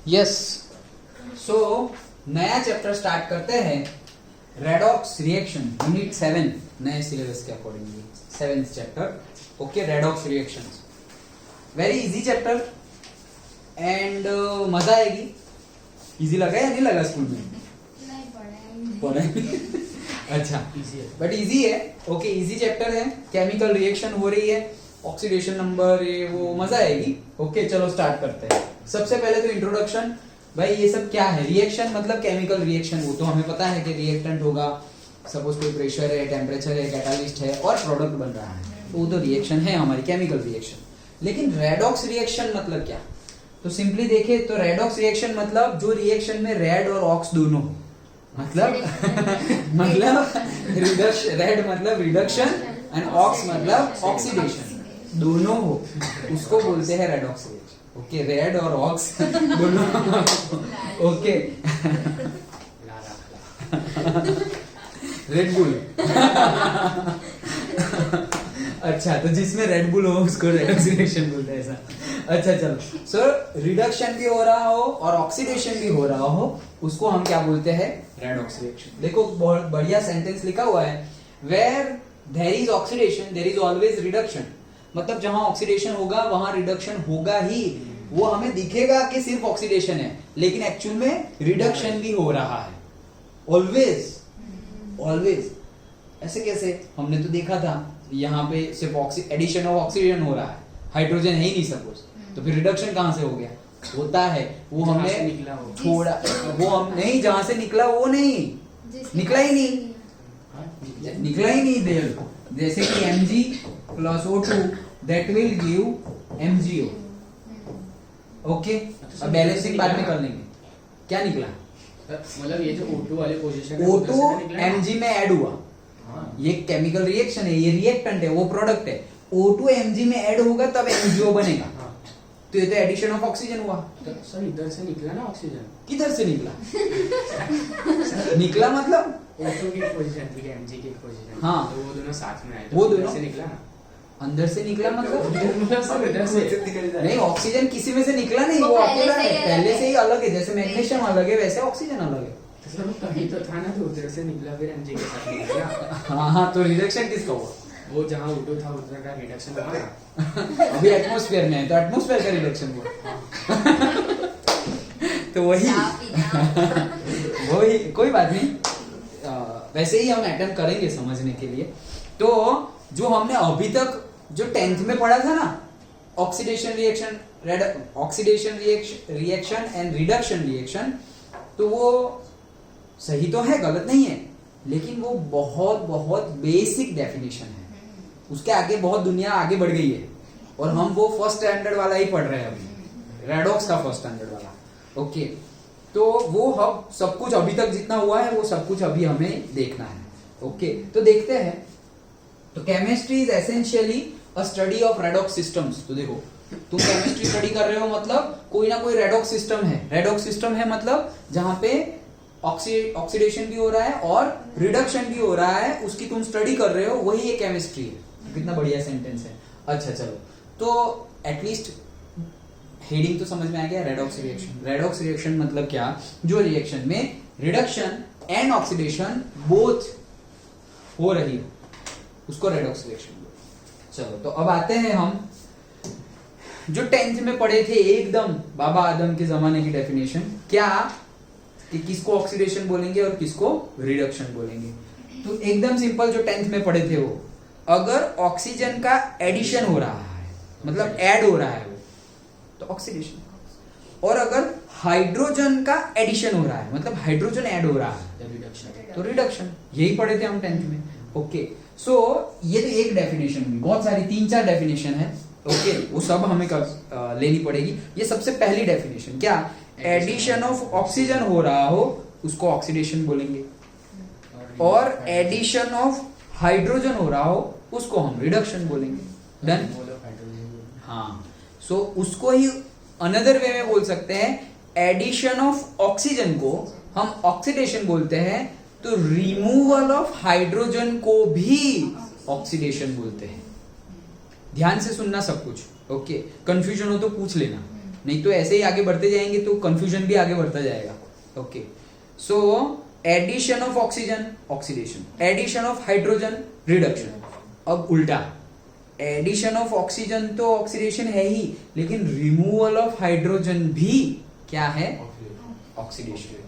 Yes, सो नया chapter start करते हैं, रेडॉक्स रिएक्शन यूनिट 7 नए सिलेबस के accordingly 7th chapter. Okay, redox reactions very easy chapter and मजा आएगी. इजी लगा या नहीं लगा स्कूल में? नहीं पढ़ा अच्छा, बट इजी है. ओके, इजी चैप्टर है. केमिकल रिएक्शन हो रही है, ऑक्सीडेशन नंबर ये वो, मजा आएगी. ओके, चलो स्टार्ट करते हैं. सबसे पहले तो इंट्रोडक्शन. भाई ये सब क्या है? रिएक्शन मतलब केमिकल रिएक्शन. वो तो हमें पता है कि रिएक्टेंट होगा, सपोज कोई प्रेशर है, टेम्परेचर है, कैटालिस्ट है और प्रोडक्ट बन रहा है, तो वो तो रिएक्शन है हमारी केमिकल रिएक्शन. लेकिन रेडॉक्स रिएक्शन मतलब क्या? तो सिंपली देखे तो रेडॉक्स रिएक्शन मतलब जो रिएक्शन में रेड और ऑक्स दोनों हो. मतलब रेड मतलब रिडक्शन एंड ऑक्स मतलब ऑक्सीडेशन, दोनों हो, उसको बोलते हैं रेडॉक्स रिएक्शन. ओके, रेड और ऑक्स दोनों. Okay, red bull. अच्छा, तो जिसमें रेड बुल हो उसको रेडॉक्स रिएक्शन बोलते हैं ऐसा. अच्छा चलो, सो रिडक्शन भी हो रहा हो और ऑक्सीडेशन भी हो रहा हो, उसको हम क्या बोलते हैं? Redox reaction. देखो बहुत बढ़िया सेंटेंस लिखा हुआ है, where there is oxidation there is always reduction. मतलब जहां ऑक्सीडेशन होगा वहां रिडक्शन होगा ही. वो हमें दिखेगा कि सिर्फ ऑक्सीडेशन है, लेकिन एक्चुअल में रिडक्शन भी हो रहा है. Always always. ऐसे कैसे? हमने तो देखा था यहाँ पे सिर्फ एडिशन ऑफ ऑक्सीजन हो रहा है, हाइड्रोजन है ही नहीं सपोज, तो फिर रिडक्शन कहां से हो गया? होता है वो हमने थोड़ा, वो हम नहीं, जहां से निकला वो नहीं निकला ही नहीं, निकला ही नहीं देर. जैसे कि Mg plus O2 that will give MgO. Okay, अब बैलेंसिंग बाद में कर लेंगे. क्या निकला? मतलब ये जो O2 वाले पोजीशन O2 Mg में ऐड हुआ. ये केमिकल रिएक्शन है, ये रिएक्टेंट है, वो प्रोडक्ट है. O2 Mg में ऐड होगा तब MgO बनेगा. तो ये तो एडिशन ऑफ ऑक्सीजन हुआ. तो सर इधर से निकला ना ऑक्सीजन. किधर से निकला? निकला मतलब O2 की पोजीशन थी, Mg की पोजीशन. हाँ, तो वो दोनों साथ में आए, वो तो दोनों से निकला ना. अंदर से निकला मतलब इधर से नहीं, ऑक्सीजन किसी में से निकला नहीं, वो अकेला है, पहले से ही अलग है. जैसे मैग्नीशियम अलग है वैसे ऑक्सीजन अलग है. तो सर कहीं तो था ना, तो उधर से निकला फिर Mg के साथ निकला. हाँ हाँ, तो रिडक्शन किसका हुआ? वो जहाँ O2 था उधर का रिडक्शन हुआ ना. अभी एटमॉस्फेयर में है तो एटमॉस्फेयर का रिडक्शन हुआ. तो वही वही, कोई बात नहीं. वैसे ही हम अटेम्प्ट करेंगे समझने के लिए. तो जो हमने अभी तक जो 10th में पढ़ा था ना, oxidation reaction, oxidation reaction and reduction reaction, तो वो सही तो है, गलत नहीं है, लेकिन वो बहुत बहुत बेसिक डेफिनेशन है. उसके आगे बहुत दुनिया आगे बढ़ गई है और हम वो फर्स्ट स्टैंडर्ड वाला ही पढ़ रहे हैं अभी, रेडॉक्स का फर्स्ट स्टैंडर्ड वाला. ओके, तो वो हम सब कुछ अभी तक जितना हुआ है वो सब कुछ अभी हमें देखना है. ओके, तो देखते हैं. तो chemistry is essentially a study of redox systems. तो देखो, तुम केमिस्ट्री स्टडी कर रहे हो मतलब कोई ना कोई रेडॉक्स सिस्टम है. रेडॉक्स सिस्टम है मतलब जहां पे ऑक्सीडेशन भी हो रहा है और रिडक्शन भी हो रहा है, उसकी तुम स्टडी कर रहे हो, वही एक केमिस्ट्री है. कितना बढ़िया सेंटेंस है. अच्छा चलो, तो एटलीस्ट हेडिंग तो समझ में आ गया. Redox reaction. रेडॉक्स रिएक्शन मतलब क्या? जो रिएक्शन में रिडक्शन एंड ऑक्सीडेशन बोथ हो रही हो, उसको रेडॉक्स रिएक्शन बोलते. चलो, तो अब आते हैं हम जो 10th में पढ़े थे एकदम बाबा आदम के जमाने की डेफिनेशन. क्या कि किसको ऑक्सीडेशन बोलेंगे और किसको रिडक्शन बोलेंगे. तो एकदम सिंपल जो 10th में पढ़े थे वो, अगर ऑक्सीजन का एडिशन हो रहा है मतलब ऐड हो रहा है वो, तो ऑक्सीडेशन. और अगर हाइड्रोजन का एडिशन हो रहा है मतलब हाइड्रोजन ऐड हो रहा है, तो रिडक्शन. यही पढ़े थे हम 10th में. ओके, सो ये तो एक डेफिनेशन हुई. बहुत सारी 3-4 डेफिनेशन है. ओके, वो सब हमें लेनी पड़ेगी. ये सबसे पहली डेफिनेशन. क्या? एडिशन ऑफ ऑक्सीजन हो रहा हो उसको ऑक्सीडेशन बोलेंगे, और एडिशन ऑफ हाइड्रोजन हो रहा हो उसको हम रिडक्शन बोलेंगे. डन. हाँ, सो उसको ही अनदर वे में बोल सकते हैं. एडिशन ऑफ ऑक्सीजन को हम ऑक्सीडेशन बोलते हैं, तो रिमूवल ऑफ हाइड्रोजन को भी ऑक्सीडेशन बोलते हैं. ध्यान से सुनना सब कुछ. ओके, कंफ्यूजन हो तो पूछ लेना. नहीं तो ऐसे ही आगे बढ़ते जाएंगे तो कंफ्यूजन भी आगे बढ़ता जाएगा. Okay, so addition of oxygen oxidation, addition of hydrogen reduction. अब उल्टा, एडिशन ऑफ ऑक्सीजन तो ऑक्सीडेशन है ही, लेकिन रिमूवल ऑफ हाइड्रोजन भी क्या है? ऑक्सीडेशन.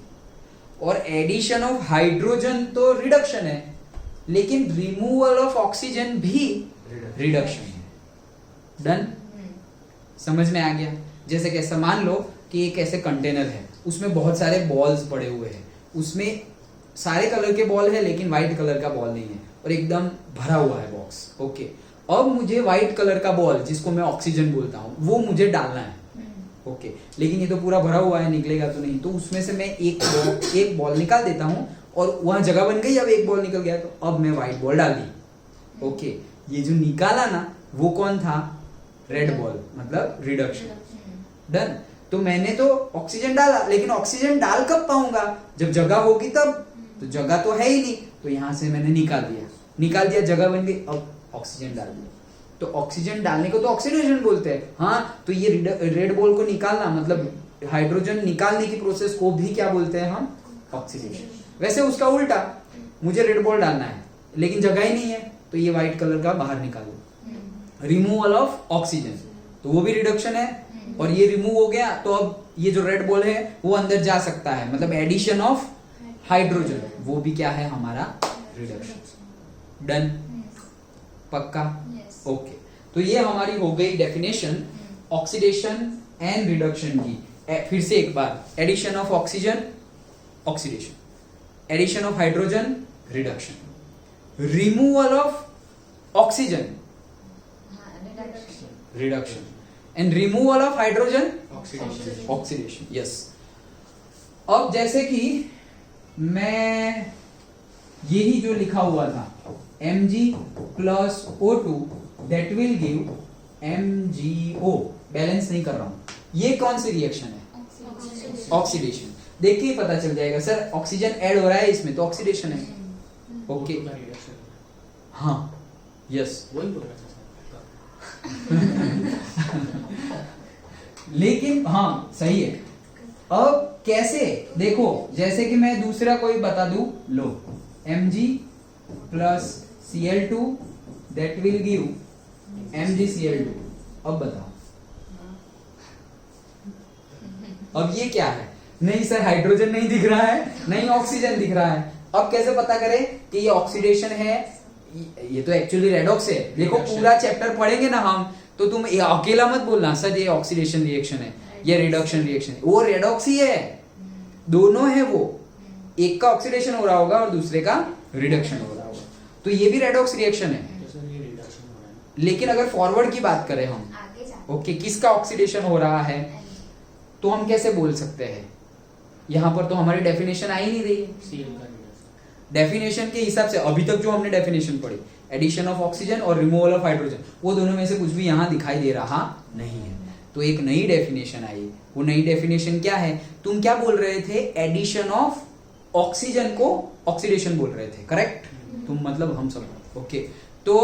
और एडिशन ऑफ हाइड्रोजन तो रिडक्शन है, लेकिन रिमूवल ऑफ ऑक्सीजन भी रिडक्शन है. डन? समझ में आ गया? जैसे कैसे, मान लो कि एक ऐसे कंटेनर है, उसमें बहुत सारे बॉल्स पड़े हुए हैं, उसमें सारे कलर के बॉल है लेकिन व्हाइट कलर का बॉल नहीं है, और एकदम भरा हुआ है बॉक्स. ओके, अब मुझे व्हाइट कलर का बॉल, जिसको मैं ऑक्सीजन बोलता हूँ, वो मुझे डालना है. ओके, लेकिन ये तो पूरा भरा हुआ है, निकलेगा तो नहीं. तो उसमें से मैं एक बॉल निकाल देता हूँ, और वहां जगह बन गई. अब एक बॉल निकल गया, तो अब मैं व्हाइट बॉल डाल दी. ओके, ये जो निकाला ना, वो कौन था? रेड बॉल, मतलब रिडक्शन. डन? तो मैंने तो ऑक्सीजन डाला, लेकिन ऑक्सीजन डाल कब पाऊंगा? जब जगह होगी तब. तो जगह तो है ही नहीं, तो यहां से मैंने निकाल दिया, जगह बन गई, अब ऑक्सीजन डाल दिया. तो ऑक्सीजन डालने को तो ऑक्सीडेशन बोलते हैं. हाँ, तो ये रेड बॉल को निकालना, मतलब हाइड्रोजन निकालने की प्रोसेस को भी क्या बोलते हैं हम? ऑक्सीडेशन. वैसे उसका उल्टा, मुझे रेड बॉल डालना है लेकिन जगह ही नहीं है, तो ये व्हाइट कलर का बाहर निकाल दो. रिमूवल ऑफ ऑक्सीजन, तो वो भी रिडक्शन है, और ये रिमूव हो गया, तो अब ये जो रेड बॉल है वो अंदर जा सकता है, मतलब एडिशन ऑफ हाइड्रोजन, वो भी क्या है? हमारा रिडक्शन. डन? पक्का? ओके, तो ये हमारी हो गई डेफिनेशन ऑक्सीडेशन एंड रिडक्शन की. फिर से एक बार, addition of oxygen oxidation, addition of hydrogen reduction, removal of oxygen reduction, and removal of hydrogen oxidation. Yes. अब जैसे कि मैं यही जो लिखा हुआ था, Mg plus O2 that will give MgO, balance नहीं कर रहा हूं, ये कौन सी रिएक्शन है? ऑक्सीडेशन. देखिए पता चल जाएगा, सर ऑक्सीजन ऐड हो रहा है इसमें, तो ऑक्सीडेशन है. ओके, हाँ, यस. लेकिन हाँ, सही है. अब कैसे? देखो, जैसे कि मैं दूसरा कोई बता दूं, लो, Mg plus Cl2 that will give MgCl2. अब बताओ, अब ये क्या है? नहीं सर, हाइड्रोजन नहीं दिख रहा है, नहीं ऑक्सीजन दिख रहा है. अब कैसे पता करें कि ये ऑक्सीडेशन है? ये तो एक्चुअली रेडॉक्स है. देखो, पूरा चैप्टर पढ़ेंगे ना हम, तो तुम ये अकेला मत बोलना सर ये ऑक्सीडेशन रिएक्शन है, ये रिडक्शन रिएक्शन है. वो रेडॉक्स ही है, दोनों है. वो एक का ऑक्सीडेशन हो रहा होगा और दूसरे का रिडक्शन हो रहा होगा, तो ये भी रेडॉक्स रिएक्शन है. लेकिन अगर फॉरवर्ड की बात करें हम, ओके, किसका ऑक्सीडेशन हो रहा है, तो हम कैसे बोल सकते हैं? यहां पर तो हमारी डेफिनेशन आ ही नहीं रही. डेफिनेशन के हिसाब से अभी तक जो हमने डेफिनेशन पढ़ी, एडिशन ऑफ ऑक्सीजन और रिमूवल ऑफ हाइड्रोजन, वो दोनों में से कुछ भी यहां दिखाई दे रहा नहीं है. तो एक नई डेफिनेशन आई. वो नई डेफिनेशन क्या है? तुम क्या बोल रहे थे? एडिशन ऑफ ऑक्सीजन को ऑक्सीडेशन बोल रहे थे, करेक्ट? तुम मतलब हम सब. ओके, तो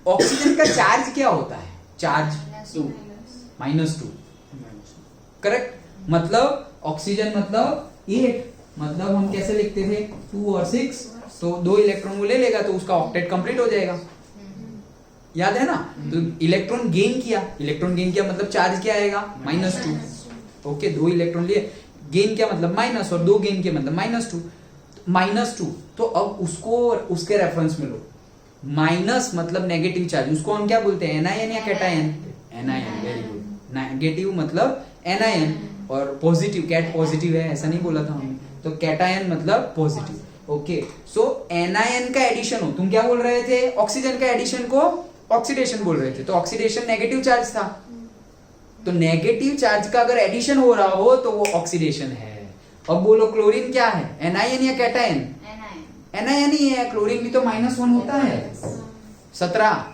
ऑक्सीजन का चार्ज क्या होता है? Charge -2, correct? मतलब ऑक्सीजन मतलब 8, मतलब हम कैसे लिखते थे? 2 और 6, तो 2 इलेक्ट्रॉन वो ले लेगा, तो उसका ऑक्टेट कंप्लीट हो जाएगा. याद है ना? तो इलेक्ट्रॉन गेन किया, मतलब चार्ज क्या आएगा? -2. ओके, 2 इलेक्ट्रॉन लिए, गेन क्या मतलब माइनस, और 2 गेन के मतलब -2. तो अब उसको उसके रेफरेंस में लो. माइनस मतलब नेगेटिव चार्ज, उसको हम क्या बोलते हैं? एनायन या cation? Anion. Very good. Negative मतलब एनायन, और पॉजिटिव, कैट पॉजिटिव है ऐसा नहीं बोला था हमने, तो कैटायन मतलब पॉजिटिव. ओके, सो एनायन का एडिशन हो, तुम क्या बोल रहे थे? ऑक्सीजन का एडिशन को ऑक्सीडेशन बोल रहे थे, तो ऑक्सीडेशन नेगेटिव चार्ज था. तो नेगेटिव चार्ज का अगर एडिशन हो रहा हो तो वो ऑक्सीडेशन है. अब बोलो, क्लोरीन क्या है? एनायन या कैटायन? एनायन ही है. क्लोरीन भी तो -1 होता है. 17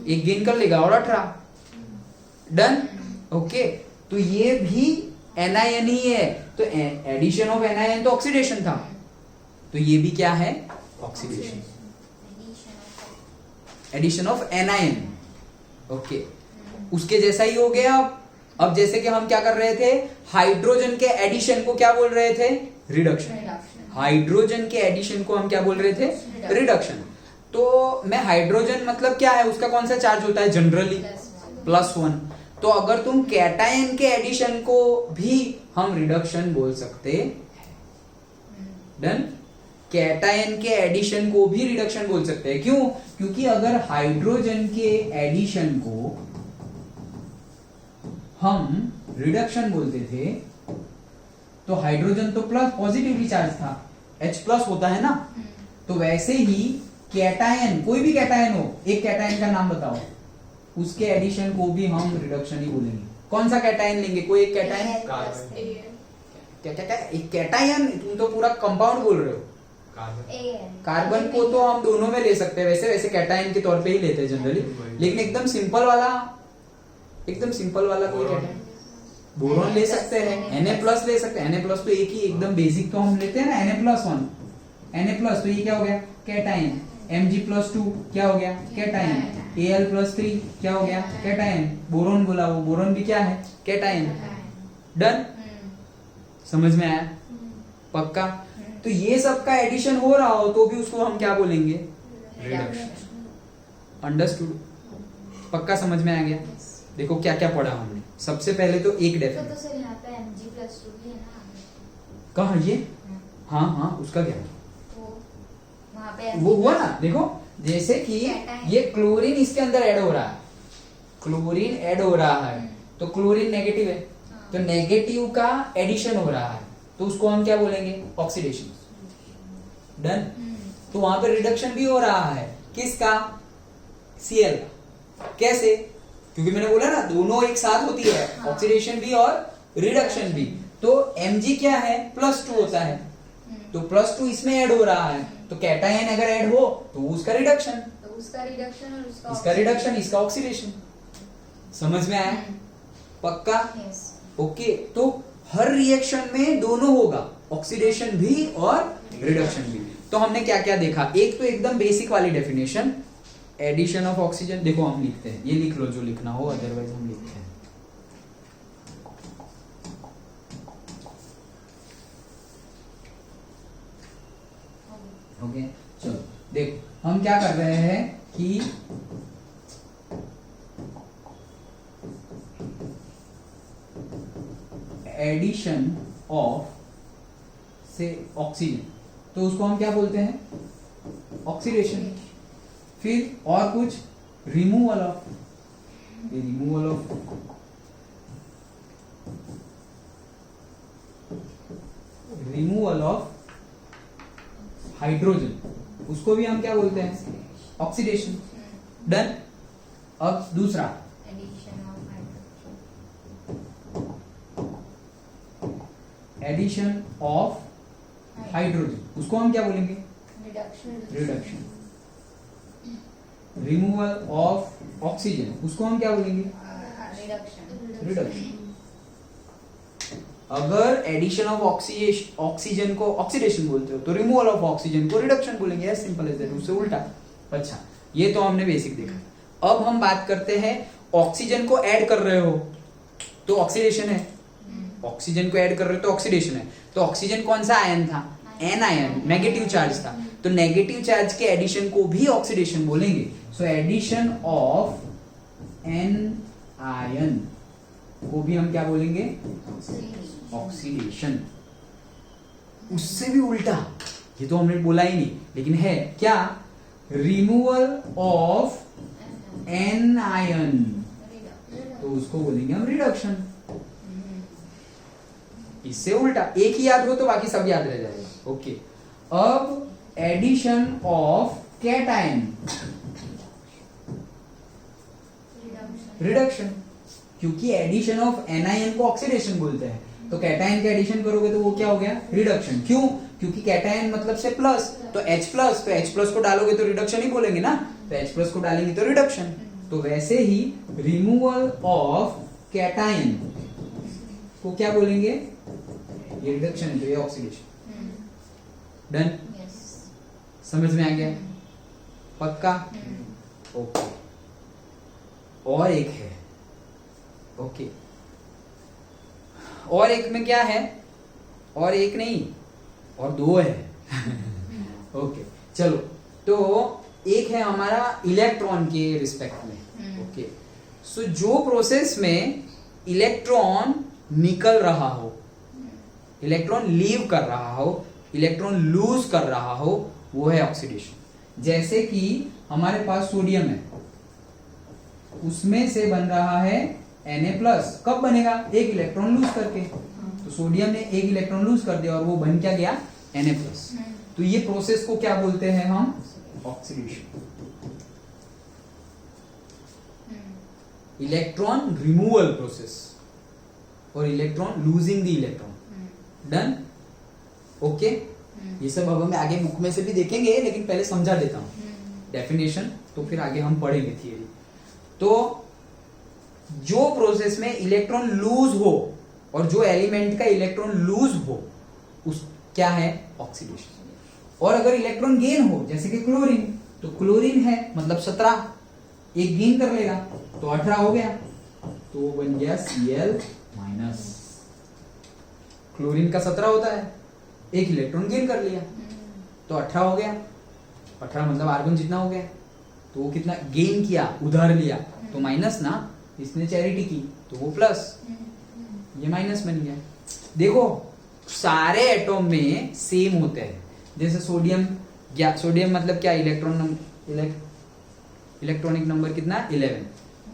एक गेन कर लेगा, और 18. डन? ओके, तो ये भी एनायन ही है. तो एडिशन ऑफ एनायन तो ऑक्सीडेशन था, तो ये भी क्या है? Oxidation. Addition of anion. Okay, उसके जैसा ही हो गया अब जैसे कि हम क्या कर रहे थे, हाइड्रोजन के एडिशन को क्या बोल रहे थे, रिडक्शन। हाइड्रोजन के एडिशन को हम क्या बोल रहे थे, रिडक्शन। तो मैं हाइड्रोजन मतलब क्या है, उसका कौन सा चार्ज होता है जनरली, +1। तो अगर तुम कैटायन के एडिशन को भी हम रिडक्शन बोल सकते हैं। डन। कैटायन के एडिशन को भी रिडक्शन बोल सकते हैं। क्यों? क्योंकि अगर हाइड्रोजन के एडिशन को हम रिडक्शन बोलते थे तो हाइड्रोजन तो प्लस पॉजिटिवली चार्ज था, H+ होता है ना, तो वैसे ही कैटायन, कोई भी कैटायन हो, एक कैटायन का नाम बताओ, उसके एडिशन को भी हम रिडक्शन ही बोलेंगे। कौन सा कैटायन लेंगे, कोई एक कैटायन? क्या क्या क्या, एक कैटायन? तुम तो पूरा कंपाउंड बोल रहे हो। कार्बन को तो हम दोनों में ले सकते हैं, वैसे वैसे कैटायन के तौर पे ही लेते हैं जनरली, लेकिन एकदम सिंपल वाला कोई कैटायन, बोरॉन ले सकते हैं, Na+ ले सकते हैं। Na+ तो एक ही एकदम बेसिक तो हम लेते हैं ना, Na+1, Na+ तो ये क्या हो गया, कैटायन। Mg+2 क्या हो गया, कैटायन। Al+3 क्या हो गया, कैटायन। बोरॉन बोला, वो बोरॉन भी क्या है, कैटायन। डन। समझ में आया? पक्का? तो ये सब का एडिशन हो रहा हो तो भी उसको हम क्या बोलेंगे, रिडक्शन। अंडरस्टूड? पक्का समझ में आ गया? देखो क्या क्या पढ़ा हमने। सबसे पहले तो एक डेफिनेशन, तो सर यहाँ पे Mg+2 भी है ना, कहाँ ये, हाँ उसका क्या, तो वहाँ पे वो हुआ ना। देखो जैसे कि ये क्लोरीन इसके अंदर ऐड हो रहा है, क्लोरीन ऐड हो रहा है, तो क्लोरीन नेगेटिव है, तो नेगेटिव का एडिशन हो रहा है, तो उसको हम क्या बोलेंगे, ऑक्सीडेशन। डन। तो वहां पर रिडक्शन भी हो रहा है, किसका, Cl का। कैसे? क्योंकि मैंने बोला ना दोनों एक साथ होती है, ऑक्सीडेशन भी और रिडक्शन भी। तो Mg क्या है, +2 होता है, तो +2 इसमें ऐड हो रहा है, तो कैटायन अगर ऐड हो तो उसका रिडक्शन, तो उसका रिडक्शन और इसका रिडक्शन, इसका ऑक्सीडेशन। समझ में आया? पक्का? यस। ओके। तो हर रिएक्शन में दोनों होगा, ऑक्सीडेशन भी और रिडक्शन भी। तो हमने क्या क्या देखा, एक तो एकदम बेसिक वाली डेफिनेशन, एडिशन ऑफ ऑक्सीजन। देखो हम लिखते हैं, ये लिख लो जो लिखना हो, अदरवाइज हम लिखते हैं। ओके चलो देखो हम क्या कर रहे हैं कि एडिशन ऑफ से ऑक्सीजन, तो उसको हम क्या बोलते हैं, ऑक्सीडेशन। फिर और कुछ, removal of, removal of hydrogen, उसको भी हम क्या बोलते हैं, ऑक्सीडेशन। डन। अब दूसरा, एडिशन ऑफ हाइड्रोजन, उसको हम क्या बोलेंगे, रिडक्शन। रिमूवल ऑफ ऑक्सीजन, उसको हम क्या बोलेंगे, रिडक्शन। अगर एडिशन ऑफ ऑक्सीजन को ऑक्सीडेशन बोलते हो तो रिमूवल ऑफ ऑक्सीजन को रिडक्शन बोलेंगे, एज सिंपल एज दैट, उससे उल्टा। अच्छा ये तो हमने बेसिक देखा। अब हम बात करते हैं, ऑक्सीजन को ऐड कर रहे हो तो ऑक्सीडेशन है, ऑक्सीजन को ऐड कर रहे हो तो ऑक्सीडेशन है। तो ऑक्सीजन कौन सा आयन था, एन आयन, नेगेटिव चार्ज था, तो नेगेटिव चार्ज के एडिशन को भी ऑक्सीडेशन बोलेंगे। So addition of anion को भी हम क्या बोलेंगे, ऑक्सीडेशन। उससे भी उल्टा, ये तो हमने बोला ही नहीं, लेकिन है क्या, रिमूवल ऑफ एन आयन, तो उसको बोलेंगे हम रिडक्शन। इससे उल्टा, एक ही याद हो तो बाकी सब याद रह जाएगा। ओके। अब एडिशन ऑफ कैटायन, रिडक्शन, क्योंकि एडिशन ऑफ एनआईएन को ऑक्सीडेशन बोलते हैं, तो कैटायन का एडिशन करोगे तो वो क्या हो गया, रिडक्शन। क्यों? क्योंकि कैटायन मतलब से प्लस, तो H+ को डालोगे तो रिडक्शन ही बोलेंगे ना, तो H+ को डालेंगे तो रिडक्शन। तो वैसे ही रिमूवल ऑफ कैटायन को क्या बोलेंगे, ये रिडक्शन है तो ये ऑक्सीडेशन। डन। समझ में आ गया? पक्का? ओके। और एक है, ओके, और एक में क्या है, और एक नहीं और दो है। ओके चलो, तो एक है हमारा इलेक्ट्रॉन के रिस्पेक्ट में। ओके सो जो प्रोसेस में इलेक्ट्रॉन निकल रहा हो, इलेक्ट्रॉन लीव कर रहा हो, इलेक्ट्रॉन लूज कर रहा हो, वो है ऑक्सीडेशन। जैसे कि हमारे पास सोडियम है, उसमें से बन रहा है Na+। कब बनेगा? एक इलेक्ट्रॉन लूज करके। तो सोडियम ने एक इलेक्ट्रॉन लूज कर दिया और वो बन क्या गया? Na+। तो ये प्रोसेस को क्या बोलते हैं हम? ऑक्सीडेशन। इलेक्ट्रॉन रिमूवल प्रोसेस और electron losing the electron. Done? Okay ये सब अब हम आगे बुक में से भी देखेंगे, लेकिन पहले समझा देता हूं डेफिनेशन, तो फिर आगे हम पढ़ेंगे थियरी। तो जो प्रोसेस में इलेक्ट्रॉन लूज हो और जो एलिमेंट का इलेक्ट्रॉन लूज हो, उस क्या है? ऑक्सीडेशन। और अगर इलेक्ट्रॉन गेन हो, जैसे कि क्लोरीन, तो क्लोरीन है मतलब 17, एक गेन कर लेगा तो 18 हो गया, तो वो बन गया Cl-। क्लोरीन का 17 होता है, एक इलेक्ट्रॉन गेन कर लिया तो 18 हो गया। 18 मतलब आर्गन जितना हो गया, तो वो कितना गेन किया, उधार लिया, तो माइनस ना, इसने चैरिटी की तो वो प्लस, ये माइनस बन गया। देखो सारे एटॉम में सेम होते हैं। जैसे सोडियम, सोडियम मतलब क्या? इलेक्ट्रॉनिक नंबर कितना? 11।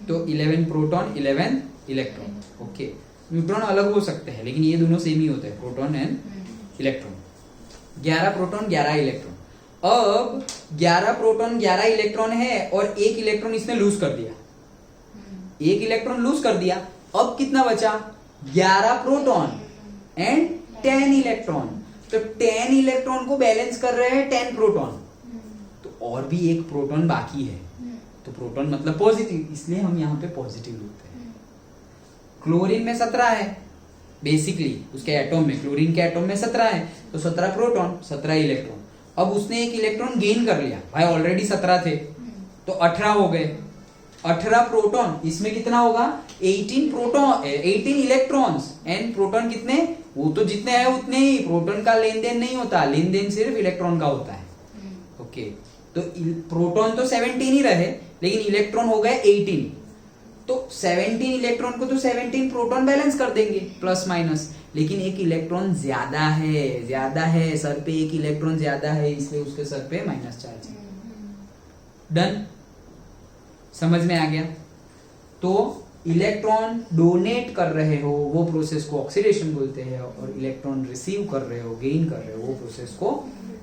तो 11 प्रोटॉन 11 इलेक्ट्रॉन। ओके न्यूट्रॉन अलग हो सकते हैं, लेकिन ये दोनों सेम ही होते हैं, proton and electron. 11 proton 11 electron. अब 11 प्रोटॉन 11 इलेक्ट्रॉन है और एक इलेक्ट्रॉन इसने लूज कर दिया, एक इलेक्ट्रॉन लूज कर दिया। अब कितना बचा? 11 प्रोटॉन एंड 10 इलेक्ट्रॉन। तो 10 इलेक्ट्रॉन को बैलेंस कर रहे हैं 10 प्रोटॉन, तो और भी एक प्रोटॉन बाकी है, तो प्रोटॉन मतलब पॉजिटिव, इसलिए हम यहाँ पे पॉजिटिव लिखते हैं। क्लोरीन में 17 है बेसिकली, उसके एटॉम में, क्लोरीन के एटॉम में 17 है, तो 17 प्रोटॉन 17 इलेक्ट्रॉन। अब उसने एक इलेक्ट्रॉन गेन कर लिया, भाई ऑलरेडी 17 थे तो 18 हो गए। 18 प्रोटॉन, इसमें कितना होगा? 18 प्रोटॉन 18 इलेक्ट्रॉन्स एंड प्रोटॉन कितने? वो तो जितने हैं उतने ही, प्रोटॉन का लेन देन नहीं होता, लेन देन सिर्फ इलेक्ट्रॉन का होता है। ओके तो प्रोटॉन तो 17 ही रहे, लेकिन इलेक्ट्रॉन हो गए 18, तो 17 इलेक्ट्रॉन को तो 17 प्रोटॉन बैलेंस कर देंगे प्लस माइनस, लेकिन एक इलेक्ट्रॉन ज्यादा है, सर पे एक इलेक्ट्रॉन ज्यादा है, इसलिए उसके सर पे माइनस चार्ज है। डन? समझ में आ गया? तो इलेक्ट्रॉन डोनेट कर रहे हो वो प्रोसेस को ऑक्सीडेशन बोलते हैं, और इलेक्ट्रॉन रिसीव कर रहे हो, गेन कर रहे हो, वो प्रोसेस को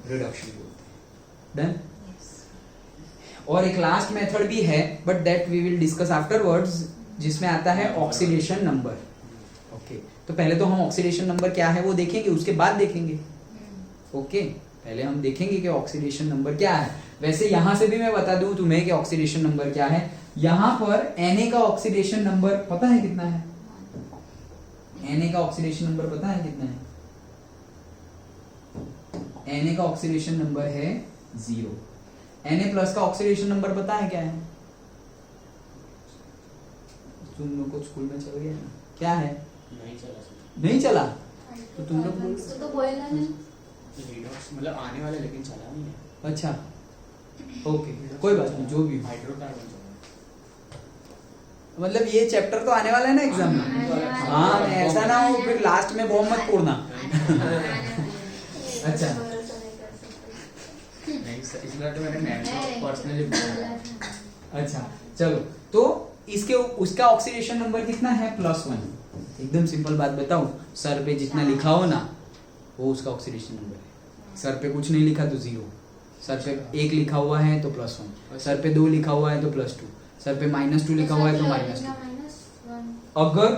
रिडक्शन बोलते हैं। डन? और एक लास्ट मेथड भी है, but that we will discuss afterwards, जिसमें आता है ऑक्सीडेशन नंबर। ओके तो पहले तो हम ऑक्सीडेशन नंबर क्या है वो देखेंगे, उसके बाद देखेंगे। ओके पहले हम देखेंगे कि ऑक्सीडेशन नंबर क्या है। वैसे यहां से भी मैं बता दूं तुम्हें कि ऑक्सीडेशन नंबर क्या है। यहां पर Na का ऑक्सीडेशन नंबर पता है कितना है? Na का ऑक्सीडेशन नंबर पता है कितना है? Na का ऑक्सीडेशन नंबर है 0। Na+ का ऑक्सीडेशन नंबर पता है क्या है? तुम लोग को स्कूल में चल गया ना, क्या है? नहीं चला तो तुम लोग तो बोलना है मतलब आने वाला, लेकिन चला नहीं है। अच्छा ओके कोई बात नहीं, जो भी हो। हाइड्रोकार्बन मतलब ये चैप्टर तो आने वाला है ना एग्जाम में। हाँ ऐसा ना हो फिर लास्ट में बॉम्ब मत फोड़ना। अच्छा इसलिए तो मैंने पर्सनली अच्छा चलो, तो इसके उसका ऑक्सीडेशन नंबर कितना है? +1। एकदम सिंपल बात बताऊं, सर पे जितना लिखा हो ना वो उसका ऑक्सीडेशन नंबर है। सर पे कुछ नहीं लिखा तो 0, सर पे 1 लिखा हुआ है तो +1, सर पे 2 लिखा हुआ है तो +2, सर पे -2 लिखा हुआ है तो -2। अगर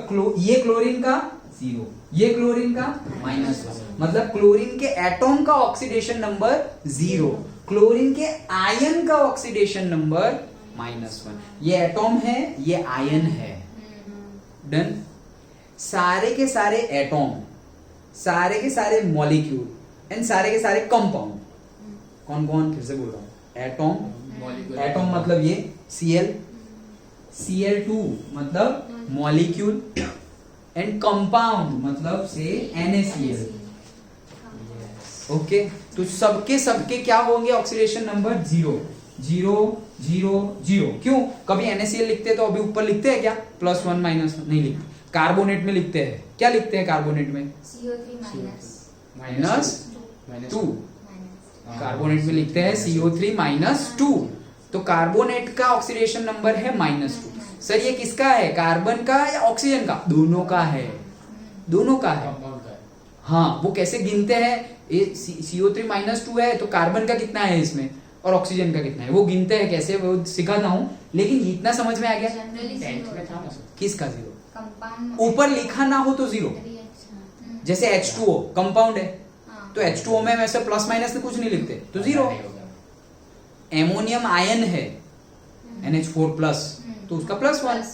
ये क्लोरीन का 0, ये क्लोरीन का -1, मतलब क्लोरीन के एटॉम का ऑक्सीडेशन नंबर 0, क्लोरीन के आयन का ऑक्सीडेशन नंबर -1। ये एटॉम है, ये आयन है। डन? सारे के सारे एटॉम, सारे के सारे मॉलिक्यूल एंड सारे के सारे कंपाउंड, कौन कौन? फिर से बोल रहा हूं, एटॉम, एटॉम मतलब ये Cl, Cl2 मतलब मॉलिक्यूल, एंड कंपाउंड मतलब से NaCl। ओके, तो सबके सबके क्या होंगे ऑक्सीडेशन नंबर 0 0 0 0। क्यों? कभी NaCl लिखते हैं तो अभी ऊपर लिखते हैं क्या +1 -1? नहीं लिखते। कार्बोनेट में लिखते हैं, क्या लिखते हैं कार्बोनेट में? CO3 -2। कार्बोनेट में लिखते हैं CO3 -2। तो कार्बोनेट का ऑक्सीडेशन नंबर है -2। सर ये किसका है, कार्बन का या ऑक्सीजन का? दोनों का है, दोनों का है। कंपाउंड का है। हाँ, वो कैसे गिनते हैं? CO3 -2 है तो कार्बन का कितना है इसमें और ऑक्सीजन का कितना है, वो गिनते हैं कैसे, वो सिखाता हूँ। लेकिन इतना समझ में आ गया? जनरली 10th में था ना सर। किसका 0? कंपाउंड ऊपर लिखा ना हो तो 0। जैसे H2O कंपाउंड है तो H2O में वैसे प्लस माइनस में कुछ नहीं लिखते तो 0। नहीं होगा। एमोनियम आयन है NH4+ तो उसका +1।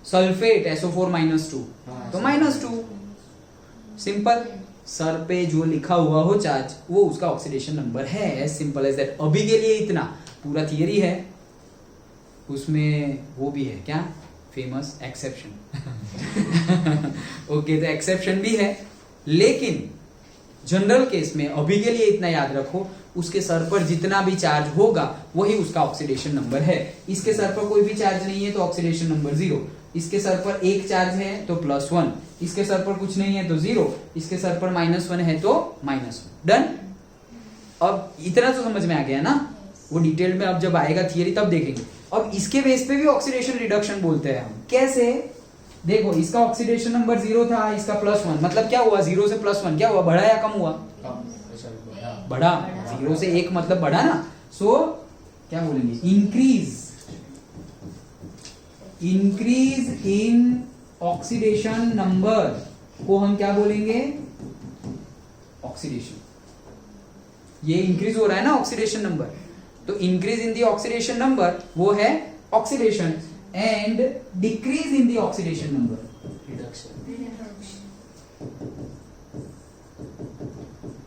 सल्फेट SO4 -2 हाँ, तो -2। सिंपल। सर पे जो लिखा हुआ हो चार्ज वो उसका ऑक्सीडेशन नंबर है, एज सिंपल एज दैट। अभी के लिए इतना, पूरा थियरी है, उसमें वो भी है क्या, फेमस एक्सेप्शन। ओके, तो एक्सेप्शन भी है, लेकिन जनरल केस में अभी के लिए इतना याद रखो, उसके सर पर जितना भी चार्ज होगा वही उसका ऑक्सीडेशन नंबर है। इसके सर पर कोई भी चार्ज नहीं है तो ऑक्सीडेशन नंबर 0, इसके सर पर एक चार्ज है तो +1, इसके सर पर कुछ नहीं है तो 0, इसके सर पर -1 है तो -1। डन। अब इतना तो समझ में आ गया ना, वो डिटेल में अब जब आएगा थियरी तब देखेंगे। अब इसके बेस पे भी ऑक्सीडेशन रिडक्शन बोलते हैं हम। कैसे? देखो, इसका ऑक्सीडेशन नंबर 0 था, इसका +1, मतलब क्या हुआ, 0 से +1 क्या हुआ, बढ़ा या कम हुआ? बढ़ा। 0 से 1 मतलब बढ़ा ना। सो क्या बोलेंगे, इंक्रीज इन ऑक्सीडेशन नंबर को हम क्या बोलेंगे, ऑक्सीडेशन। ये इंक्रीज हो रहा है ना ऑक्सीडेशन नंबर, तो increase in the oxidation number वो है oxidation, and decrease in the oxidation number reduction.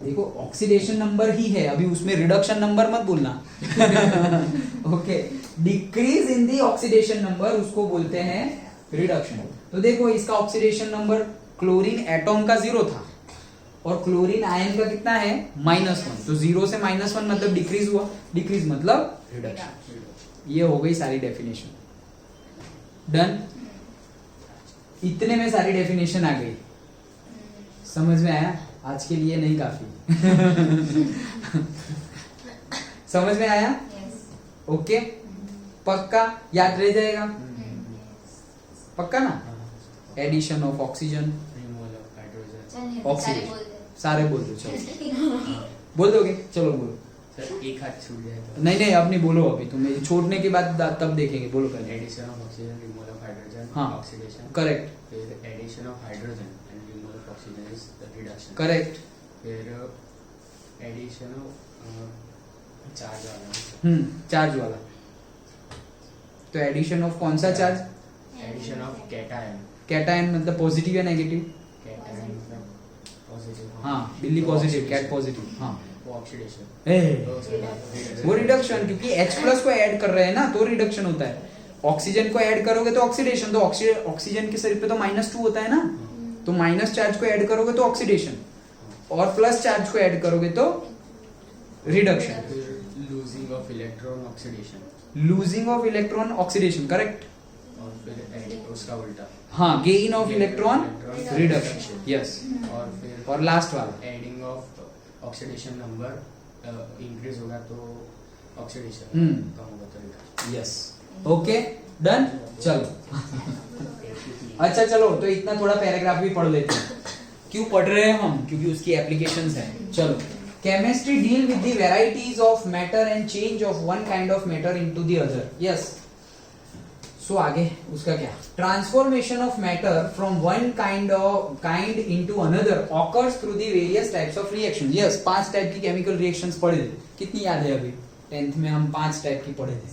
देखो, ऑक्सीडेशन नंबर ही है, अभी उसमें रिडक्शन नंबर मत बोलना। Okay, decrease in the oxidation number उसको बोलते हैं रिडक्शन। तो देखो, इसका ऑक्सीडेशन नंबर क्लोरीन एटॉम का 0 था और क्लोरीन आयन का कितना है, -1। तो 0 से -1 मतलब डिक्रीज हुआ, डिक्रीज मतलब रिडक्शन। ये हो गई सारी डेफिनेशन। डन। इतने में सारी डेफिनेशन आ गई, समझ में आया? आज के लिए नहीं, काफी। समझ में आया? ओके, पक्का याद रह जाएगा, पक्का ना? Addition of oxygen, removal of hydrogen. Oxidation, सारे बोल दो, चलो बोल दोगे, चलो बोलो। सर एक हाथ छूट जाए तो। नहीं नहीं, अब नहीं बोलो, अभी तुम्हें छोड़ने के बाद तब देखेंगे, बोलो पहले। Addition of oxygen, removal of hydrogen, हाँ, ऑक्सीडेशन। करेक्ट। फिर addition of hydrogen and removal of oxygen is the reduction. Correct. फिर एडिशन ऑफ चार्ज वाला। चार्ज वाला, तो एडिशन ऑफ कौन सा charge? Addition of cation. Cation मतलब पॉजिटिव या नेगेटिव? कैटायन मतलब पॉजिटिव। हाँ, बिल्ली पॉजिटिव, कैट पॉजिटिव। हाँ, वो ऑक्सीडेशन। वो रिडक्शन, क्योंकि H+ को ऐड कर रहे हैं ना, तो रिडक्शन होता है। ऑक्सीजन को ऐड करोगे तो ऑक्सीडेशन, तो ऑक्सीजन के सिर पे तो -2 होता है ना, तो माइनस चार्ज को ऐड करोगे तो ऑक्सीडेशन, और प्लस चार्ज को ऐड करोगे तो reduction. Losing of electron oxidation. Losing of electron oxidation, correct. और फिर उसका उल्टा। हाँ, gain of electron reduction, yes. और फिर और लास्ट वाला adding of oxidation number increase होगा तो ऑक्सीडेशन कम होगा तो रिडक्शन। यस। Okay, done. चलो। अच्छा चलो, तो इतना थोड़ा पैराग्राफ भी पढ़ लेते हैं। क्यों पढ़ रहे हैं हम? क्योंकि उसकी एप्लीकेशंस है। चलो, chemistry deal with the varieties of matter and change of one kind of matter into the other. Yes. So आगे उसका क्या, transformation of matter from one kind into another occurs through the various types of reaction. Yes, 5 type की chemical reactions पढ़े थे, कितनी याद है? अभी 10th में हम 5 टाइप की पढ़े थे।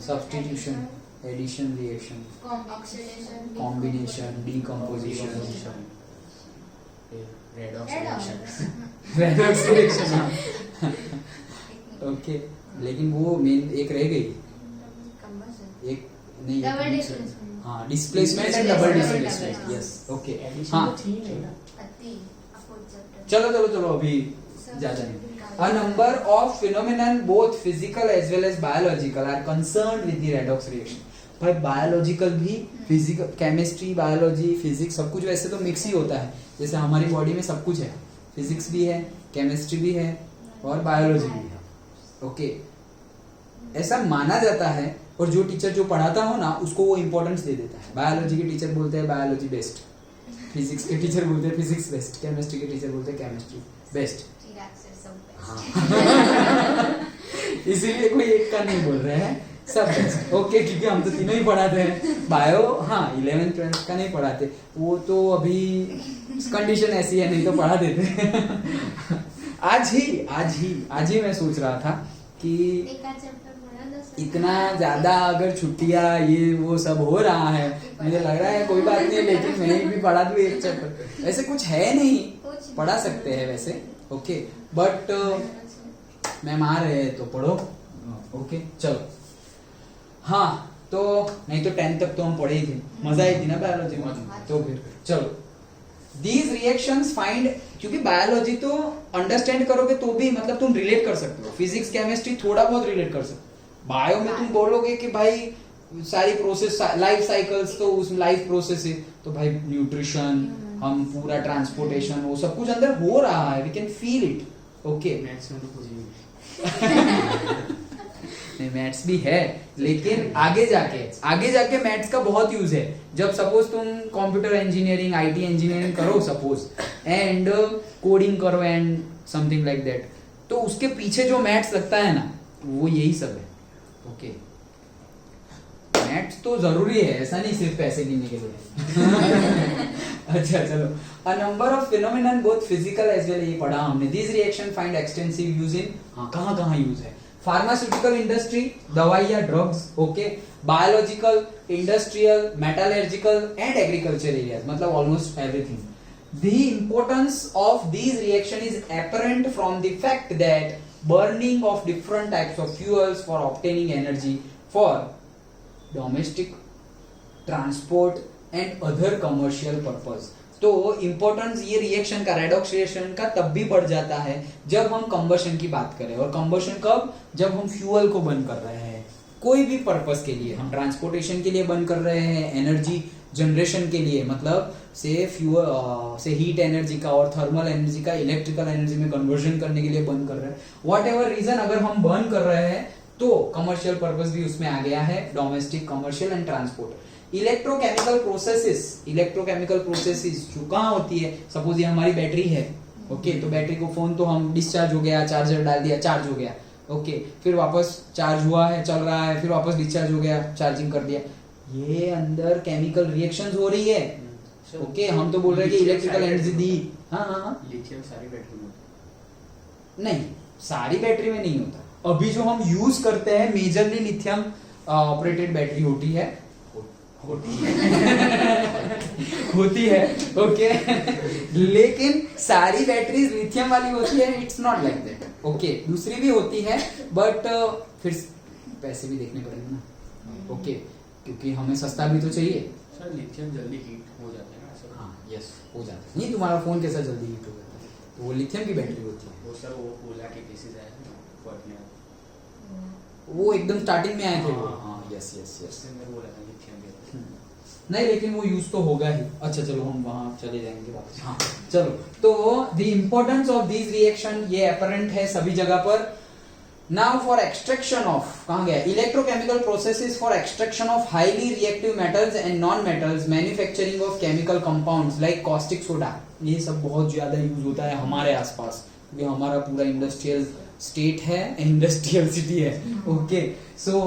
Substitution, addition reaction, combination, decomposition, red oxidation. Redox reaction. Okay, लेकिन वो मेन एक रह गई, एक नहीं डबल डिस्प्लेसमेंट। हाँ displacement and double displacement yes okay addition हाँ तो थी नहीं ना। अति अपोज चैप्टर। चलो चलो चलो अभी ज्यादा नहीं A number of phenomenon both physical as well as biological are concerned with the redox reaction. भाई बायोलॉजिकल भी फिजिकल केमिस्ट्री बायोलॉजी फिजिक्स सब कुछ वैसे तो मिक्स ही होता है जैसे हमारी बॉडी में सब कुछ है फिजिक्स भी है केमिस्ट्री भी है और बायोलॉजी भी है ओके ऐसा माना जाता है और जो टीचर जो पढ़ाता हो ना उसको वो इम्पोर्टेंस दे देता है बायोलॉजी के टीचर बोलते हैं बायोलॉजी बेस्ट फिजिक्स के टीचर बोलते हैं फिजिक्स बेस्ट केमिस्ट्री के टीचर बोलते हैं केमिस्ट्री बेस्ट इसीलिए कोई एक का नहीं बोल रहे हैं सब बेस्ट ओके क्योंकि हम तो तीनों ही पढ़ाते हैं बायो हाँ 11th 12th का नहीं पढ़ाते वो तो अभी कंडीशन ऐसी है नहीं तो पढ़ा देते आज ही मैं सोच रहा था कि इतना ज्यादा अगर छुट्टियां ये वो सब हो रहा है मुझे लग रहा है कोई बात नहीं लेकिन मैं भी पढ़ा दूं एक चैप्टर वैसे कुछ है नहीं पढ़ा सकते हैं वैसे ओके बट मैम आ रहे हैं तो पढ़ो ओके चलो हाँ तो नहीं तो 10th तक तो हम पढ़े ही थे मजा आई थी ना बायोलॉजी में तो फिर चलो दीज रिएक्शंस फाइंड क्योंकि बायोलॉजी तो अंडरस्टैंड करोगे तो भी मतलब तुम रिलेट कर सकते हो फिजिक्स केमिस्ट्री थोड़ा बहुत रिलेट कर सकते हो बायो में तुम बोलोगे कि भाई सारी प्रोसेस लाइफ साइकिल्स तो उसमें लाइफ प्रोसेस है तो भाई न्यूट्रिशन हम पूरा ट्रांसपोर्टेशन वो सब कुछ अंदर हो रहा है we can feel it okay maths में तो कुछ नहीं नहीं मैथ्स भी है लेकिन आगे जाके मैथ्स का बहुत यूज है जब सपोज तुम कंप्यूटर इंजीनियरिंग आईटी इंजीनियरिंग करो सपोज एंड कोडिंग करो एंड समथिंग लाइक दैट तो उसके पीछे जो मैथ्स लगता है ना वो यही सब है ओके मैथ्स तो जरूरी है ऐसा नहीं सिर्फ पैसे गिनने के लिए अच्छा चलो a number of phenomenon both physical as well ये पढ़ा हमने these reaction find extensive use in हाँ कहाँ यूज है फार्मास्यूटिकल इंडस्ट्री दवाई या drugs okay biological industrial metallurgical and agriculture areas मतलब almost everything the importance of these reaction is apparent from the fact that burning of different types of fuels for obtaining energy for domestic transport and other commercial purpose तो importance ये reaction का redox reaction का तब भी बढ़ जाता है जब हम कंबशन की बात करें और कंबशन कब जब हम फ्यूल को बर्न कर रहे हैं कोई भी पर्पस के लिए हम ट्रांसपोर्टेशन के लिए बर्न कर रहे हैं एनर्जी जनरेशन के लिए मतलब से फ्यूल से हीट एनर्जी का और थर्मल एनर्जी का इलेक्ट्रिकल एनर्जी में कन्वर्जन करने के लिए बर्न कर रहे हैं व्हाट एवर रीजन अगर हम बर्न कर रहे हैं तो कमर्शियल पर्पस भी उसमें आ गया है domestic commercial and transport electrochemical processes जो कहाँ होती है सपोज ये हमारी बैटरी है ओके तो बैटरी को फोन तो हम डिस्चार्ज हो गया चार्जर डाल दिया चार्ज हो गया ओके फिर वापस चार्ज हुआ है चल रहा है फिर वापस डिस्चार्ज हो गया चार्जिंग कर दिया ये अंदर केमिकल रिएक्शंस हो रही है ओके हम तो बोल रहे हैं कि इलेक्ट्रिकल एनर्जी दी हाँ लिथियम सारी बैटरी में नहीं सारी बैटरी में नहीं होता अभी जो हम यूज करते हैं मेजरली लिथियम ऑपरेटेड बैटरी होती है होती है ओके लेकिन सारी बैटरीज लिथियम वाली होती है it's not like that okay दूसरी भी होती है बट फिर पैसे भी देखने पड़ेंगे ना ओके क्योंकि हमें सस्ता भी तो चाहिए सर लिथियम जल्दी हीट हो जाता है ना सर हाँ यस हो जाता है नहीं तुम्हारा फोन कैसा जल्दी हीट हो जाता है तो वो लिथियम की बैटरी होती है वो सर वो ओला के केसेस आए थे फटने वो एकदम स्टार्टिंग में आए थे वो हाँ यस उससे मैं बोला था लिथियम के नहीं लेकिन वो यूज तो होगा ही अच्छा चलो हम वहां चले जाएंगे वापस हाँ चलो तो the importance of these reaction ये अपरेंट है सभी जगह पर नाउ फॉर एक्सट्रैक्शन ऑफ कहाँ गया electrochemical processes for extraction of highly reactive metals and non metals manufacturing of chemical compounds like caustic soda ये सब बहुत ज्यादा यूज होता है हमारे आसपास क्योंकि हमारा पूरा इंडस्ट्रियल स्टेट है इंडस्ट्रियल सिटी है okay so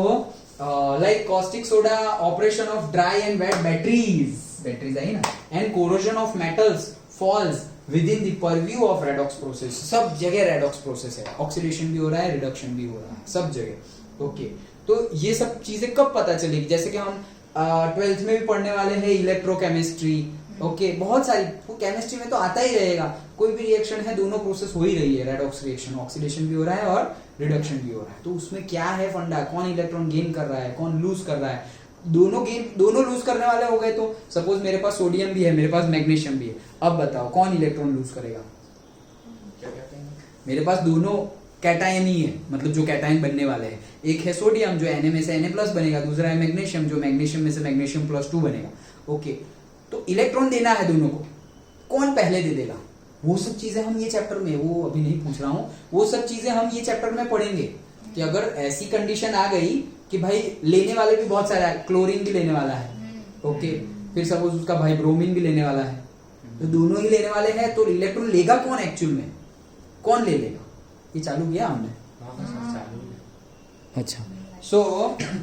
like caustic soda operation of dry and wet batteries आई ना and corrosion of metals falls within the purview of redox process सब जगह redox process है oxidation भी हो रहा है reduction भी हो रहा है सब जगह ओके तो ये सब चीजें कब पता चलेगी जैसे कि हम 12th में भी पढ़ने वाले हैं इलेक्ट्रोकेमिस्ट्री ओके बहुत सारी केमिस्ट्री में तो आता ही रहेगा कोई भी रिएक्शन है दोनों प्रोसेस हो ही रही है रेडॉक्स रिएक्शन ऑक्सीडेशन भी हो रहा है और रिडक्शन भी हो रहा है तो उसमें क्या है फंडा कौन इलेक्ट्रॉन गेन कर रहा है कौन लूज कर रहा है दोनों लूज करने वाले हो गए, तो सपोज मेरे पास सोडियम भी है, मेरे पास मैग्नीशियम भी है, अब बताओ कौन इलेक्ट्रॉन लूज करेगा? क्या कहते हैं? मेरे पास दोनों कैटायन ही है, मतलब जो कैटायन बनने वाले हैं, एक है सोडियम जो Na में से Na+ बनेगा, दूसरा है मैग्नीशियम जो मैग्नीशियम में से मैग्नीशियम+2 बनेगा। ओके, तो इलेक्ट्रॉन देना है दोनों को, कौन पहले दे देगा? वो सब चीजें हम ये चैप्टर में, वो अभी नहीं पूछ रहा हूँ, वो सब चीजें हम ये चैप्टर में पढ़ेंगे कि अगर ऐसी कंडीशन आ गई कि भाई लेने वाले भी बहुत सारे, क्लोरीन भी लेने वाला है, ओके, फिर सपोज उसका भाई ब्रोमीन भी लेने वाला है, तो दोनों ही लेने वाले हैं, तो इलेक्ट्रॉन लेगा कौन एक्चुअल में, कौन ले लेगा? ये चालू किया हमने? हाँ सर, चालू है। अच्छा, सो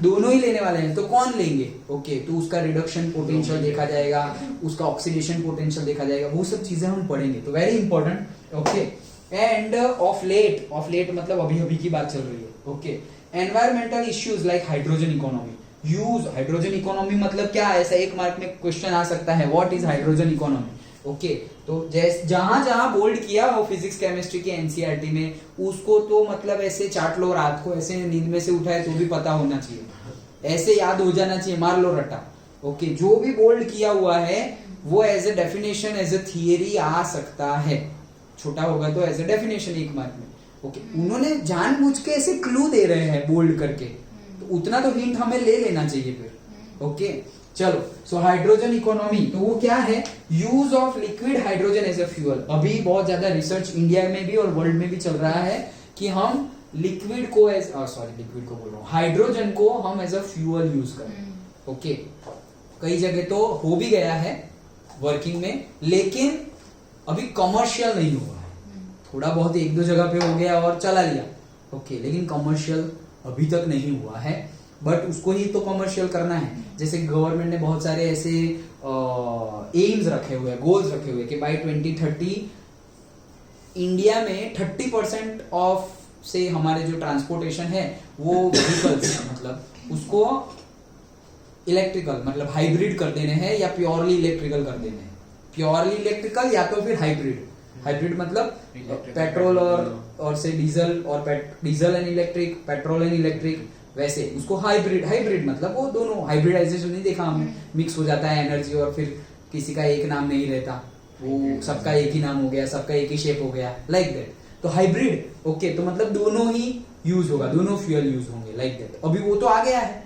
दोनों ही लेने वाले हैं, तो कौन लेंगे? ओके, तो उसका रिडक्शन पोटेंशियल देखा जाएगा, उसका ऑक्सीडेशन पोटेंशियल देखा जाएगा, वो सब चीजें हम पढ़ेंगे, तो very important. Okay, and of late मतलब अभी अभी की बात चल रही है। Okay, environmental issues like hydrogen economy use. Hydrogen economy मतलब क्या? ऐसा एक मार्क में क्वेश्चन आ सकता है, what is hydrogen economy? Okay, तो जहां जहां बोल्ड किया हो फिजिक्स केमिस्ट्री के एनसीईआरटी में, उसको तो मतलब ऐसे चाट लो, रात को ऐसे नींद में से उठाए तो भी पता होना चाहिए, ऐसे याद हो जाना चाहिए, मार लो रट्टा। ओके, जो भी बोल्ड किया हुआ है वो as a definition, as a theory आ सकता है, छोटा होगा तो एज ए डेफिनेशन एक मार्क में। ओके, उन्होंने जानबूझ के ऐसे क्लू दे रहे हैं बोल्ड करके, तो उतना तो हिंट हमें ले लेना चाहिए फिर। ओके, चलो, सो हाइड्रोजन इकोनॉमी, तो वो क्या है? Use of liquid hydrogen as a fuel. अभी बहुत ज्यादा रिसर्च इंडिया में भी और वर्ल्ड में भी चल रहा है कि हम लिक्विड को लिक्विड को बोल रहा हूँ, हाइड्रोजन को हम एज अ फ्यूल यूज करें। ओके, कई जगह तो हो भी गया है वर्किंग में, लेकिन अभी कमर्शियल नहीं हुआ है, थोड़ा बहुत एक दो जगह पे हो गया और चला लिया। ओके, लेकिन कमर्शियल अभी तक नहीं हुआ है, बट उसको ही तो कमर्शियल करना है। जैसे गवर्नमेंट ने बहुत सारे ऐसे एम्स रखे हुए हैं, गोल्स रखे हुए हैं कि बाय 2030 इंडिया में 30% ऑफ से हमारे जो ट्रांसपोर्टेशन है वो व्हीकल्स मतलब उसको इलेक्ट्रिकल मतलब हाइब्रिड कर देने हैं या प्योरली इलेक्ट्रिकल कर देने हैं। प्योरली इलेक्ट्रिकल या तो फिर हाइब्रिड। हाइब्रिड मतलब पेट्रोल और से डीजल और diesel and electric, petrol and electric, वैसे उसको हाइब्रिड मतलब वो दोनों हाइब्रिडाइजेशन नहीं देखा हमने, मिक्स हो जाता है एनर्जी और फिर किसी का एक नाम नहीं रहता, वो सबका एक ही नाम हो गया, सबका एक ही शेप हो गया, लाइक दैट। तो हाइब्रिड, ओके, तो मतलब दोनों ही यूज होगा, दोनों फ्यूल यूज होंगे, लाइक दैट। अभी वो तो आ गया है,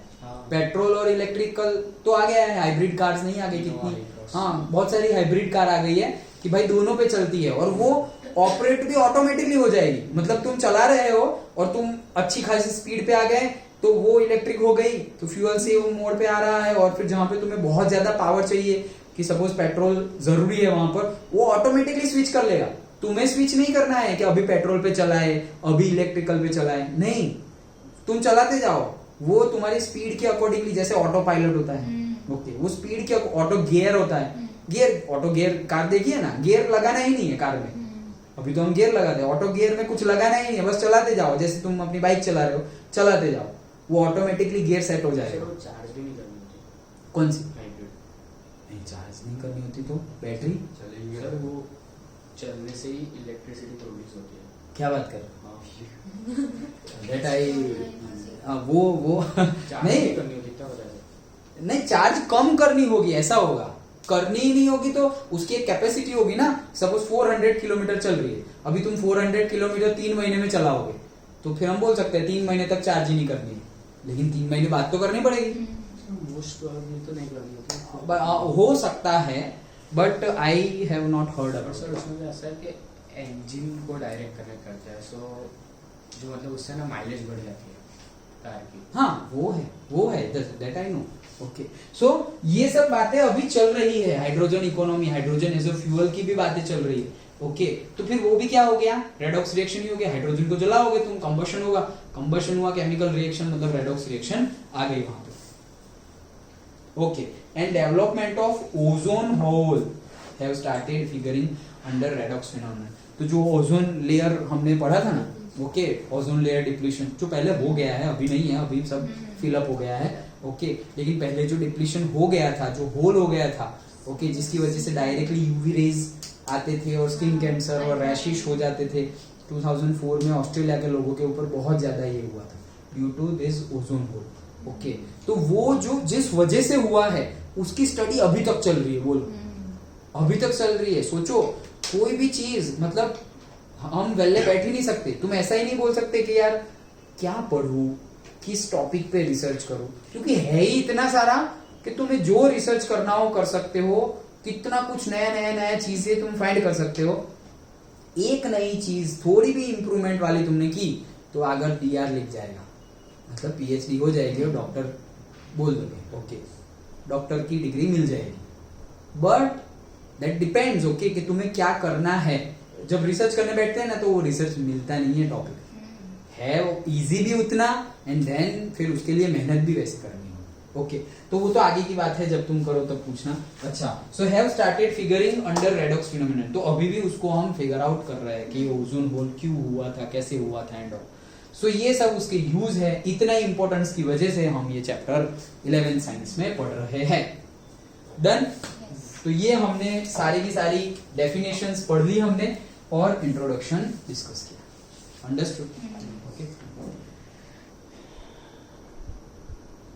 पेट्रोल और इलेक्ट्रिकल तो आ गया है, हाइब्रिड कार्स नहीं आ गई कितनी, हाँ बहुत सारी हाइब्रिड कार आ गई है कि भाई दोनों पे चलती है और वो ऑपरेट भी ऑटोमेटिकली हो जाएगी। मतलब तुम चला रहे हो और तुम अच्छी खासी स्पीड पे आ गए तो वो इलेक्ट्रिक हो गई, तो फ्यूल से वो मोड पे आ रहा है, और फिर जहां पे तुम्हें बहुत ज्यादा पावर चाहिए कि सपोज पेट्रोल जरूरी है वहां पर, वो ऑटोमेटिकली स्विच कर लेगा। तुम्हें स्विच नहीं करना है कि अभी पेट्रोल पे चलाए अभी इलेक्ट्रिकल पे चलाए, नहीं, तुम चलाते जाओ, वो तुम्हारी स्पीड के अकॉर्डिंगली, जैसे ऑटो पायलट होता है, ओके, वो स्पीड के ऑटो गियर होता है, गियर ऑटो गियर कार देखिए ना, गियर लगाना ही नहीं है कार में, अभी तो हम गियर लगाते हैं, ऑटो गियर में कुछ लगाना ही नहीं है, बस चलाते जाओ, जैसे तुम अपनी बाइक चला रहे हो चलाते जाओ, वो ऑटोमेटिकली गियर सेट हो जाएगा। चार्ज भी नहीं करनी होती कौन सी? हाइब्रिड नहीं, चार्ज नहीं करनी होती तो बैटरी चलेगी सर, वो चलने से ही इलेक्ट्रिसिटी प्रोड्यूस होती है। क्या बात कर Charge वो चार्ज नहीं नहीं करनी होती, क्या बता रहे? नहीं, चार्ज कम करनी होगी, ऐसा होगा, करनी ही नहीं होगी तो उसकी एक कैपेसिटी होगी ना। सपोज 400 किलोमीटर चल रही है, अभी तुम 400 किलोमीटर 3 महीने में चलाओगे, तो फिर हम बोल सकते हैं 3 महीने तक चार्ज ही नहीं करनी है, लेकिन 3 महीने बाद तो करनी पड़ेगी। मोस्ट प्रोबेबली तो नहीं करनी होती, हो सकता है, but I have not heard और अबाउट। सर उसमें भी ऐसा है कि इंजन को डायरेक्ट कनेक्ट करता है, सो जो मतलब उससे ना माइलेज बढ़ जाती है कार की। हाँ वो है that I know. Okay, so ये सब बातें अभी चल रही है, hydrogen economy, hydrogen as a fuel की भी बातें चल रही है। ओके, तो फिर वो भी क्या हो गया, रेडॉक्स रिएक्शन ही हो गया, हाइड्रोजन को जलाओगे तुम, कंबशन होगा, कंबशन हुआ, केमिकल रिएक्शन मतलब रेडॉक्स रिएक्शन आ गई वहां पे। Okay, and development of ozone hole have started figuring under redox phenomenon. तो जो ओजोन लेयर हमने पढ़ा था ना, ओके, ओजोन लेयर डिप्लीशन जो पहले हो गया है, अभी नहीं है, अभी सब फिलअप हो गया है, ओके, लेकिन पहले जो डिप्लीशन हो गया था, जो होल हो गया था, ओके, जिसकी वजह से डायरेक्टली यूवी रेज आते थे और स्किन कैंसर और रैशिश हो जाते थे। 2004 में ऑस्ट्रेलिया के लोगों के ऊपर बहुत ज्यादा ये हुआ था due to this ozone hole. Okay तो वो जो जिस वजह से हुआ है उसकी स्टडी अभी तक चल रही है, बोलो अभी तक चल रही है। सोचो कोई भी चीज मतलब हम वेल्ले बैठ ही नहीं सकते, तुम ऐसा ही नहीं बोल सकते कि यार क्या पढ़ूं, किस टॉपिक पे रिसर्च करूं, क्योंकि है ही इतना सारा कि तुम्हें जो रिसर्च करना हो कर सकते हो, कितना कुछ नया नया नया चीजें तुम फाइंड कर सकते हो। एक नई चीज थोड़ी भी इंप्रूवमेंट वाली तुमने की तो आगे डीआर लिख जाएगा, मतलब पीएचडी हो जाएगी और डॉक्टर बोल दोगे, ओके डॉक्टर की डिग्री मिल जाएगी। बट दैट डिपेंड्स ओके कि तुम्हें क्या करना है। जब रिसर्च करने बैठते हैं ना तो वो रिसर्च मिलता नहीं है, टॉपिक है वो इजी भी उतना एंड देन फिर उसके लिए मेहनत भी वैसे करनी है। ओके तो वो तो आगे की बात है, जब तुम करो तब पूछना। अच्छा so have started figuring under redox phenomenon, तो अभी भी उसको हम फिगर आउट कर रहे हैं कि ओजोन होल क्यों हुआ था, कैसे हुआ था एंड ऑल। सो ये सब उसके यूज है, इतना इंपॉर्टेंस की वजह से हम ये चैप्टर 11 साइंस में पढ़ रहे हैं। डन। तो ये हमने सारी की सारी डेफिनेशंस पढ़ ली हमने और इंट्रोडक्शन डिस्कस किया। अंडरस्टूड? ओके